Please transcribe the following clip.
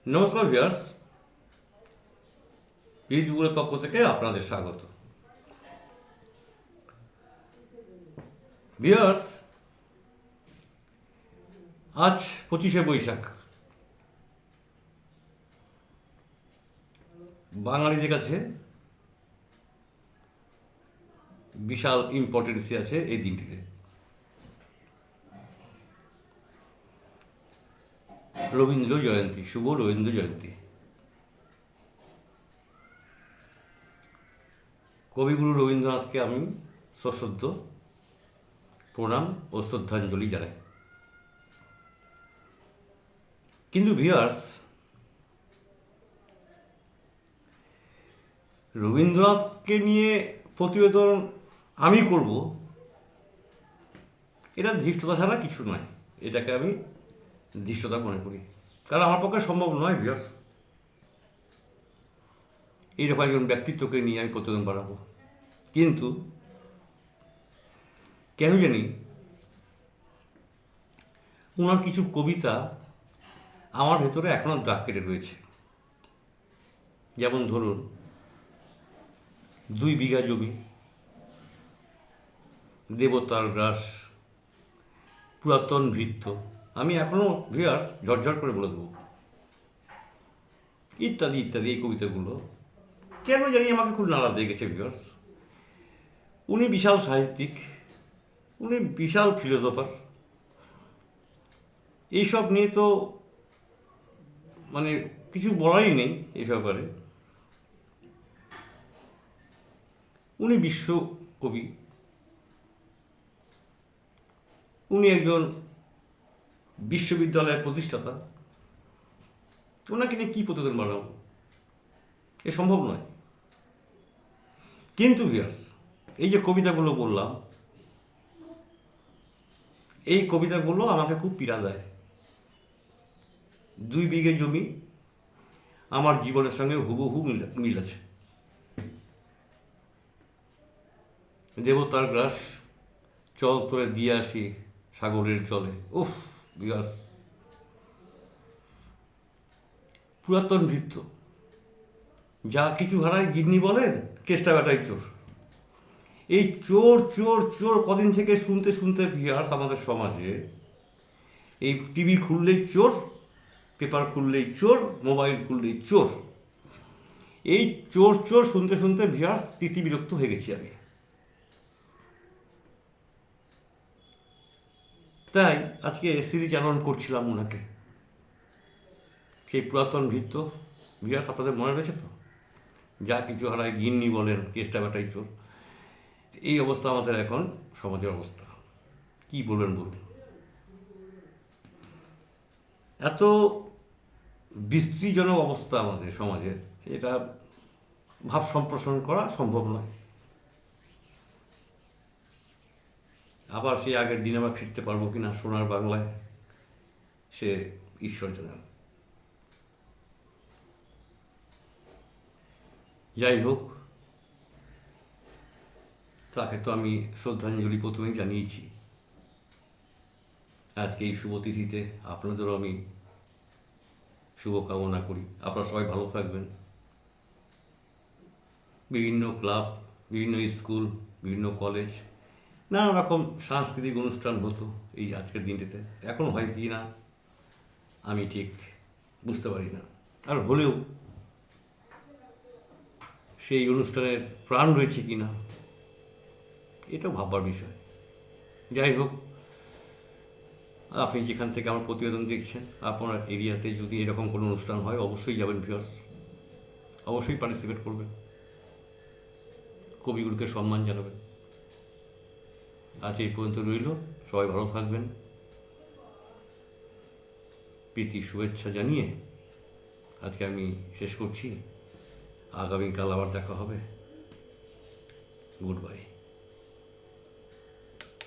নমস্কার ভিউয়ার্স, গুগলের পক্ষ থেকে আপনাদের স্বাগত। ভিউয়ার্স, আজ 25শে বৈশাখ। বাঙালিদের কাছে বিশাল ইম্পর্টেন্সি আছে এই দিনটিতে। রবীন্দ্র জয়ন্তী, শুভ রবীন্দ্র জয়ন্তী। কবিগুরু রবীন্দ্রনাথকে আমি সশ্রদ্ধ প্রণাম ও শ্রদ্ধাঞ্জলি জানাই। কিন্তু ভিউয়ার্স, রবীন্দ্রনাথকে নিয়ে প্রতিবেদন আমি করব, এটা ধৃষ্টতা ছাড়া কিছু নয়। এটাকে আমি ধৃষ্টতা মনে করি, কারণ আমার পক্ষে সম্ভব নয় ভিউয়ার্স এইরকম একজন ব্যক্তিত্বকে নিয়ে আমি প্রতিবেদন বাড়াবো। কিন্তু কেন জানি ওনার কিছু কবিতা আমার ভেতরে এখনও দাগ কেটে রয়েছে। যেমন ধরুন, 2 বিঘা জমি, দেবতার গ্রাস, পুরাতন ভৃত্য, আমি এখনও ভিউয়ার্স ঝরঝর করে বলে দেবো, ইত্যাদি ইত্যাদি। এই কবিতাগুলো কেন জানি আমাকে খুব নাড়া দেখেছে ভিউয়ার্স। উনি বিশাল সাহিত্যিক, উনি বিশাল ফিলোসফার। এইসব নিয়ে তো মানে কিছু বলারই নেই এই ব্যাপারে। উনি বিশ্ব কবি, উনি একজন বিশ্ববিদ্যালয়ের প্রতিষ্ঠাতা। ওনাকে নিয়ে কী প্রতিবেদন বানাবো, এ সম্ভব নয়। কিন্তু ভিউয়ার্স, এই যে কবিতাগুলো বললাম, এই কবিতাগুলো আমাকে খুব পীড়া দেয়। 2 বিঘে জমি আমার জীবনের সঙ্গে হুবহু মিল আছে। দেবতার গ্রাস, চল তোরে দিয়ে আসি সাগরের জলে। উফ ভিউয়ার্স, পুরাতন ভৃত্য, যা কিছু হারায় গিন্নি বলেন, কেষ্টা বেটাই চোর। এই চোর চোর চোর কদিন থেকে শুনতে শুনতে ভিউয়ার্স আমাদের সমাজে এই টিভি খুললেই চোর, পেপার খুললেই চোর, মোবাইল খুললেই চোর। এই চোর চোর শুনতে শুনতে ভিউয়ার্স তিতি বিরক্ত হয়ে গেছি আমি। তাই আজকে স্মৃতিচারণ করছিলাম ওনাকে, সেই পুরাতন ভৃত্য। ভিউয়ার্স, আপনাদের মনে রয়েছে তো, যা কিছু হারায় গিন্নি বলেন, কেষ্টা বেটাই চোর। এই অবস্থা আমাদের এখন সমাজের অবস্থা। কি বলবেন বলুন? এত বিশ্রীজনক অবস্থা আমাদের সমাজের, এটা ভাব সম্প্রসারণ করা সম্ভব নয়। আবার সেই আগের দিন আমরা ফিরতে পারবো কিনা সোনার বাংলায়, সে ঈশ্বর জানেন। যাই হোক, তাকে তো আমি শ্রদ্ধাঞ্জলি প্রথমেই জানিয়েছি। আজকে এই শুভ তিথিতে আপনাদেরও আমি শুভকামনা করি। আপনারা সবাই ভালো থাকবেন। বিভিন্ন ক্লাব, বিভিন্ন স্কুল, বিভিন্ন কলেজ, নানা রকম সাংস্কৃতিক অনুষ্ঠান হতো এই আজকের দিনটিতে। এখন হয় কি না আমি ঠিক বুঝতে পারি না, আর হলেও সেই অনুষ্ঠানের প্রাণ রয়েছে কি না এটাও ভাববার বিষয়। যাই হোক, আপনি যেখান থেকে আমার প্রতিবেদন দেখছেন, আপনার এরিয়াতে যদি এরকম কোনো অনুষ্ঠান হয় অবশ্যই যাবেন ভিউয়ার্স, অবশ্যই পার্টিসিপেট করবেন, কবিগুলোকে সম্মান জানাবেন। আজ এই পর্যন্ত রইল, সবাই ভালো থাকবেন। প্রীতি শুভেচ্ছা জানিয়ে আজকে আমি শেষ করছি। আগামীকাল আবার দেখা হবে। Good bye.